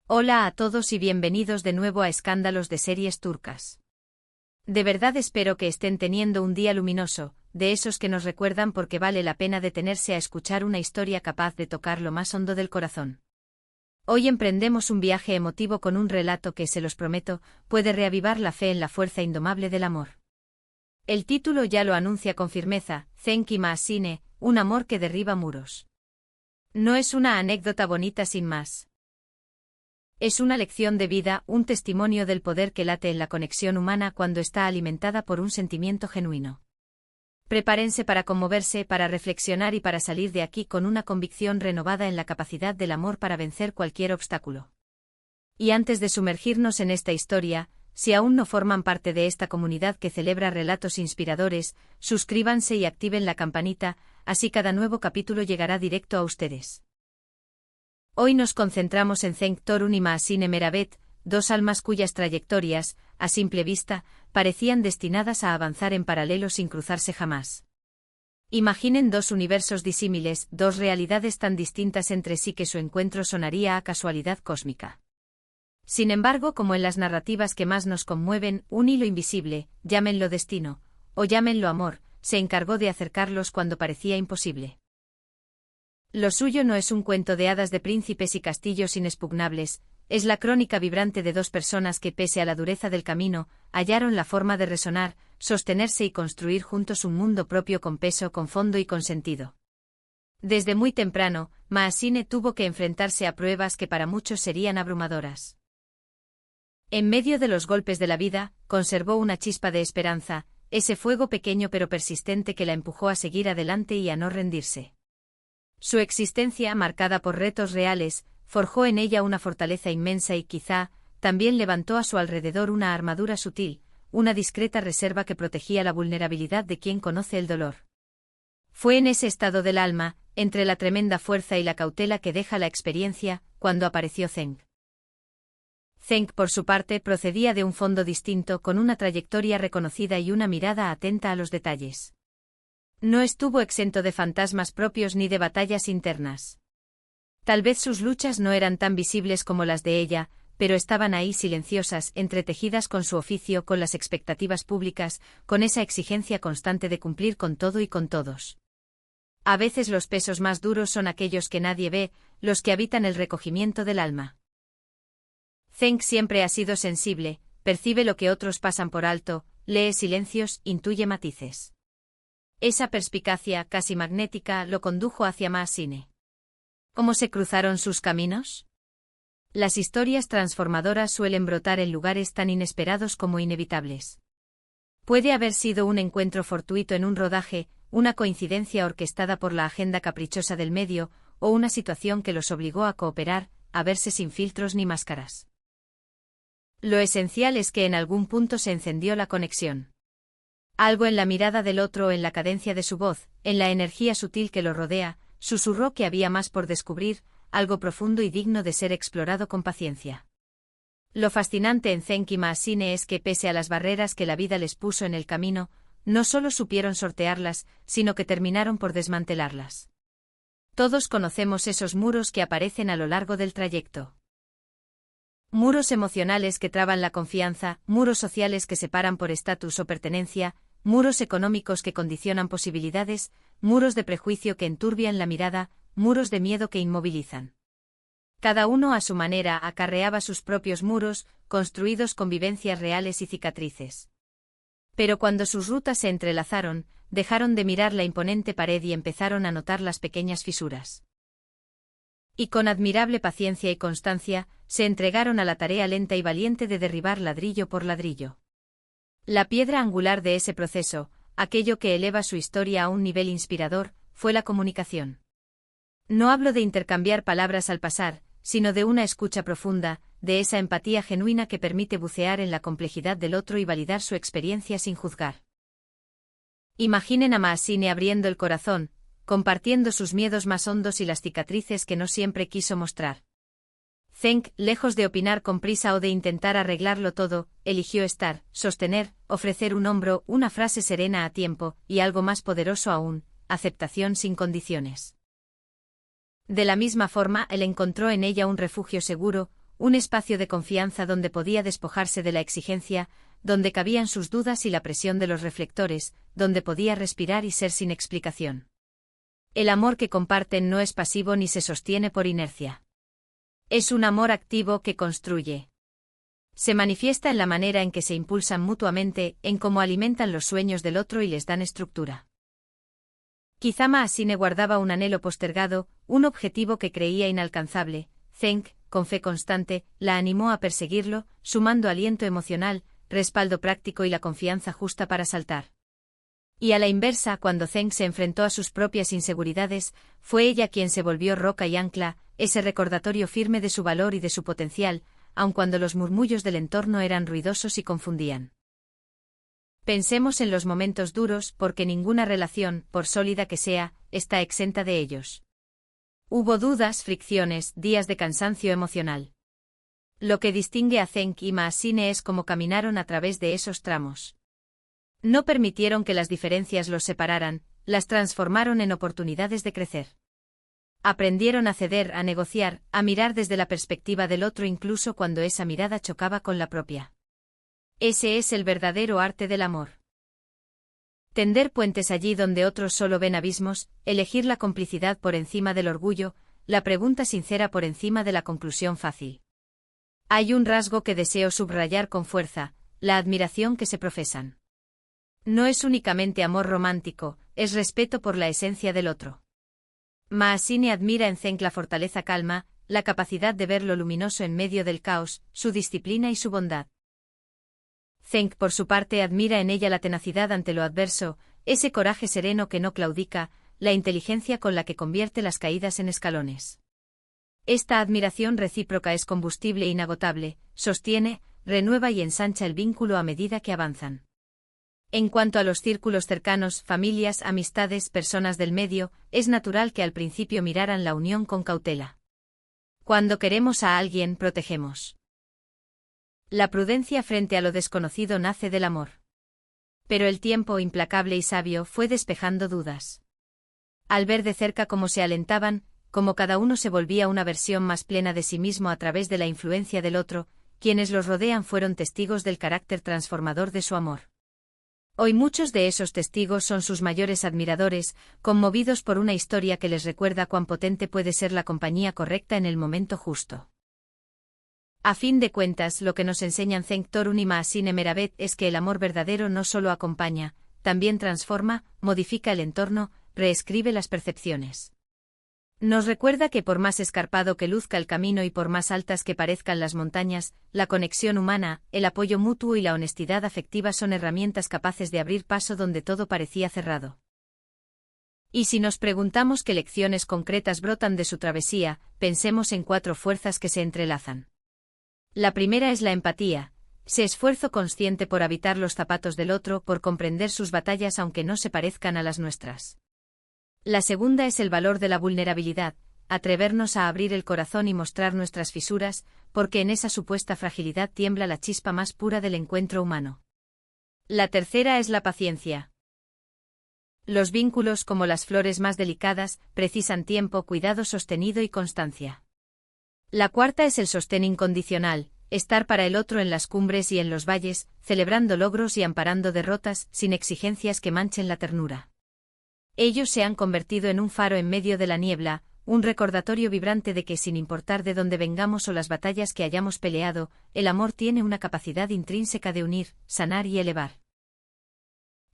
Hola a todos y bienvenidos de nuevo a Escándalos de Series Turcas. De verdad espero que estén teniendo un día luminoso, de esos que nos recuerdan porque vale la pena detenerse a escuchar una historia capaz de tocar lo más hondo del corazón. Hoy emprendemos un viaje emotivo con un relato que, se los prometo, puede reavivar la fe en la fuerza indomable del amor. El título ya lo anuncia con firmeza: Cenk Yılmaz'ine, un amor que derriba muros. No es una anécdota bonita sin más. Es una lección de vida, un testimonio del poder que late en la conexión humana cuando está alimentada por un sentimiento genuino. Prepárense para conmoverse, para reflexionar y para salir de aquí con una convicción renovada en la capacidad del amor para vencer cualquier obstáculo. Y antes de sumergirnos en esta historia, si aún no forman parte de esta comunidad que celebra relatos inspiradores, suscríbanse y activen la campanita, así cada nuevo capítulo llegará directo a ustedes. Hoy nos concentramos en Cenk Torun y Yılmaz'ine Meravet, dos almas cuyas trayectorias, a simple vista, parecían destinadas a avanzar en paralelo sin cruzarse jamás. Imaginen dos universos disímiles, dos realidades tan distintas entre sí que su encuentro sonaría a casualidad cósmica. Sin embargo, como en las narrativas que más nos conmueven, un hilo invisible, llámenlo destino, o llámenlo amor, se encargó de acercarlos cuando parecía imposible. Lo suyo no es un cuento de hadas de príncipes y castillos inexpugnables, es la crónica vibrante de dos personas que, pese a la dureza del camino, hallaron la forma de resonar, sostenerse y construir juntos un mundo propio con peso, con fondo y con sentido. Desde muy temprano, Yılmaz'ine tuvo que enfrentarse a pruebas que para muchos serían abrumadoras. En medio de los golpes de la vida, conservó una chispa de esperanza, ese fuego pequeño pero persistente que la empujó a seguir adelante y a no rendirse. Su existencia, marcada por retos reales, forjó en ella una fortaleza inmensa y quizá, también levantó a su alrededor una armadura sutil, una discreta reserva que protegía la vulnerabilidad de quien conoce el dolor. Fue en ese estado del alma, entre la tremenda fuerza y la cautela que deja la experiencia, cuando apareció Cenk. Cenk, por su parte, procedía de un fondo distinto, con una trayectoria reconocida y una mirada atenta a los detalles. No estuvo exento de fantasmas propios ni de batallas internas. Tal vez sus luchas no eran tan visibles como las de ella, pero estaban ahí silenciosas, entretejidas con su oficio, con las expectativas públicas, con esa exigencia constante de cumplir con todo y con todos. A veces los pesos más duros son aquellos que nadie ve, los que habitan el recogimiento del alma. Cenk siempre ha sido sensible, percibe lo que otros pasan por alto, lee silencios, intuye matices. Esa perspicacia, casi magnética, lo condujo hacia Yılmaz'ine. ¿Cómo se cruzaron sus caminos? Las historias transformadoras suelen brotar en lugares tan inesperados como inevitables. Puede haber sido un encuentro fortuito en un rodaje, una coincidencia orquestada por la agenda caprichosa del medio, o una situación que los obligó a cooperar, a verse sin filtros ni máscaras. Lo esencial es que en algún punto se encendió la conexión. Algo en la mirada del otro, en la cadencia de su voz, en la energía sutil que lo rodea, susurró que había más por descubrir, algo profundo y digno de ser explorado con paciencia. Lo fascinante en Cenk Yılmaz'ine es que, pese a las barreras que la vida les puso en el camino, no solo supieron sortearlas, sino que terminaron por desmantelarlas. Todos conocemos esos muros que aparecen a lo largo del trayecto. Muros emocionales que traban la confianza, muros sociales que separan por estatus o pertenencia, muros económicos que condicionan posibilidades, muros de prejuicio que enturbian la mirada, muros de miedo que inmovilizan. Cada uno a su manera acarreaba sus propios muros, construidos con vivencias reales y cicatrices. Pero cuando sus rutas se entrelazaron, dejaron de mirar la imponente pared y empezaron a notar las pequeñas fisuras. Y con admirable paciencia y constancia, se entregaron a la tarea lenta y valiente de derribar ladrillo por ladrillo. La piedra angular de ese proceso, aquello que eleva su historia a un nivel inspirador, fue la comunicación. No hablo de intercambiar palabras al pasar, sino de una escucha profunda, de esa empatía genuina que permite bucear en la complejidad del otro y validar su experiencia sin juzgar. Imaginen a Yılmaz'ine abriendo el corazón, compartiendo sus miedos más hondos y las cicatrices que no siempre quiso mostrar. Cenk, lejos de opinar con prisa o de intentar arreglarlo todo, eligió estar, sostener, ofrecer un hombro, una frase serena a tiempo, y algo más poderoso aún, aceptación sin condiciones. De la misma forma, él encontró en ella un refugio seguro, un espacio de confianza donde podía despojarse de la exigencia, donde cabían sus dudas y la presión de los reflectores, donde podía respirar y ser sin explicación. El amor que comparten no es pasivo ni se sostiene por inercia. Es un amor activo que construye. Se manifiesta en la manera en que se impulsan mutuamente, en cómo alimentan los sueños del otro y les dan estructura. Quizá Maasine guardaba un anhelo postergado, un objetivo que creía inalcanzable. Zeng, con fe constante, la animó a perseguirlo, sumando aliento emocional, respaldo práctico y la confianza justa para saltar. Y a la inversa, cuando Zeng se enfrentó a sus propias inseguridades, fue ella quien se volvió roca y ancla, ese recordatorio firme de su valor y de su potencial, aun cuando los murmullos del entorno eran ruidosos y confundían. Pensemos en los momentos duros, porque ninguna relación, por sólida que sea, está exenta de ellos. Hubo dudas, fricciones, días de cansancio emocional. Lo que distingue a Zeng y Maasine es cómo caminaron a través de esos tramos. No permitieron que las diferencias los separaran, las transformaron en oportunidades de crecer. Aprendieron a ceder, a negociar, a mirar desde la perspectiva del otro incluso cuando esa mirada chocaba con la propia. Ese es el verdadero arte del amor. Tender puentes allí donde otros solo ven abismos, elegir la complicidad por encima del orgullo, la pregunta sincera por encima de la conclusión fácil. Hay un rasgo que deseo subrayar con fuerza, la admiración que se profesan. No es únicamente amor romántico, es respeto por la esencia del otro. Maasine admira en Zeng la fortaleza calma, la capacidad de ver lo luminoso en medio del caos, su disciplina y su bondad. Zeng, por su parte, admira en ella la tenacidad ante lo adverso, ese coraje sereno que no claudica, la inteligencia con la que convierte las caídas en escalones. Esta admiración recíproca es combustible inagotable, sostiene, renueva y ensancha el vínculo a medida que avanzan. En cuanto a los círculos cercanos, familias, amistades, personas del medio, es natural que al principio miraran la unión con cautela. Cuando queremos a alguien, protegemos. La prudencia frente a lo desconocido nace del amor. Pero el tiempo, implacable y sabio, fue despejando dudas. Al ver de cerca cómo se alentaban, cómo cada uno se volvía una versión más plena de sí mismo a través de la influencia del otro, quienes los rodean fueron testigos del carácter transformador de su amor. Hoy muchos de esos testigos son sus mayores admiradores, conmovidos por una historia que les recuerda cuán potente puede ser la compañía correcta en el momento justo. A fin de cuentas, lo que nos enseñan Zeng Torun y Maasine Meravet es que el amor verdadero no solo acompaña, también transforma, modifica el entorno, reescribe las percepciones. Nos recuerda que por más escarpado que luzca el camino y por más altas que parezcan las montañas, la conexión humana, el apoyo mutuo y la honestidad afectiva son herramientas capaces de abrir paso donde todo parecía cerrado. Y si nos preguntamos qué lecciones concretas brotan de su travesía, pensemos en 4 fuerzas que se entrelazan. La primera es la empatía, ese esfuerzo consciente por habitar los zapatos del otro, por comprender sus batallas aunque no se parezcan a las nuestras. La segunda es el valor de la vulnerabilidad, atrevernos a abrir el corazón y mostrar nuestras fisuras, porque en esa supuesta fragilidad tiembla la chispa más pura del encuentro humano. La tercera es la paciencia. Los vínculos, como las flores más delicadas, precisan tiempo, cuidado sostenido y constancia. La cuarta es el sostén incondicional, estar para el otro en las cumbres y en los valles, celebrando logros y amparando derrotas, sin exigencias que manchen la ternura. Ellos se han convertido en un faro en medio de la niebla, un recordatorio vibrante de que sin importar de dónde vengamos o las batallas que hayamos peleado, el amor tiene una capacidad intrínseca de unir, sanar y elevar.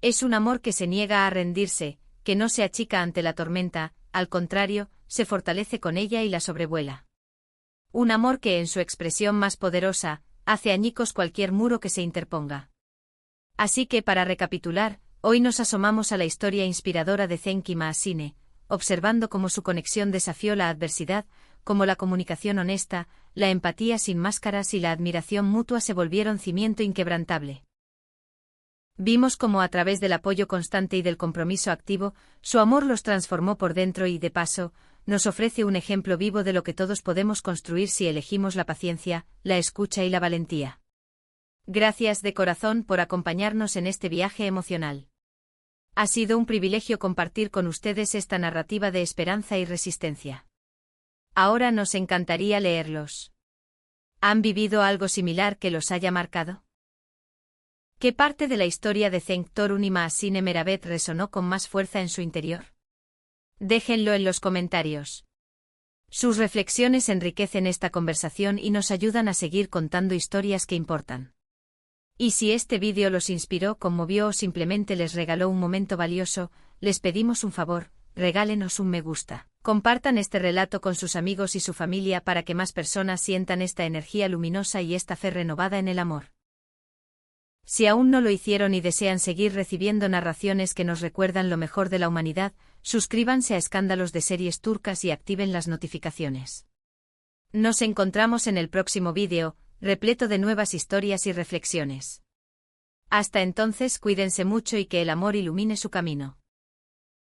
Es un amor que se niega a rendirse, que no se achica ante la tormenta, al contrario, se fortalece con ella y la sobrevuela. Un amor que en su expresión más poderosa, hace añicos cualquier muro que se interponga. Así que para recapitular, hoy nos asomamos a la historia inspiradora de Zeng y Maasine, observando cómo su conexión desafió la adversidad, cómo la comunicación honesta, la empatía sin máscaras y la admiración mutua se volvieron cimiento inquebrantable. Vimos cómo a través del apoyo constante y del compromiso activo, su amor los transformó por dentro y, de paso, nos ofrece un ejemplo vivo de lo que todos podemos construir si elegimos la paciencia, la escucha y la valentía. Gracias de corazón por acompañarnos en este viaje emocional. Ha sido un privilegio compartir con ustedes esta narrativa de esperanza y resistencia. Ahora nos encantaría leerlos. ¿Han vivido algo similar que los haya marcado? ¿Qué parte de la historia de Cenk Torun y Mahsine Meravet resonó con más fuerza en su interior? Déjenlo en los comentarios. Sus reflexiones enriquecen esta conversación y nos ayudan a seguir contando historias que importan. Y si este vídeo los inspiró, conmovió o simplemente les regaló un momento valioso, les pedimos un favor, regálenos un me gusta. Compartan este relato con sus amigos y su familia para que más personas sientan esta energía luminosa y esta fe renovada en el amor. Si aún no lo hicieron y desean seguir recibiendo narraciones que nos recuerdan lo mejor de la humanidad, suscríbanse a Escándalos de Series Turcas y activen las notificaciones. Nos encontramos en el próximo vídeo, repleto de nuevas historias y reflexiones. Hasta entonces, cuídense mucho y que el amor ilumine su camino.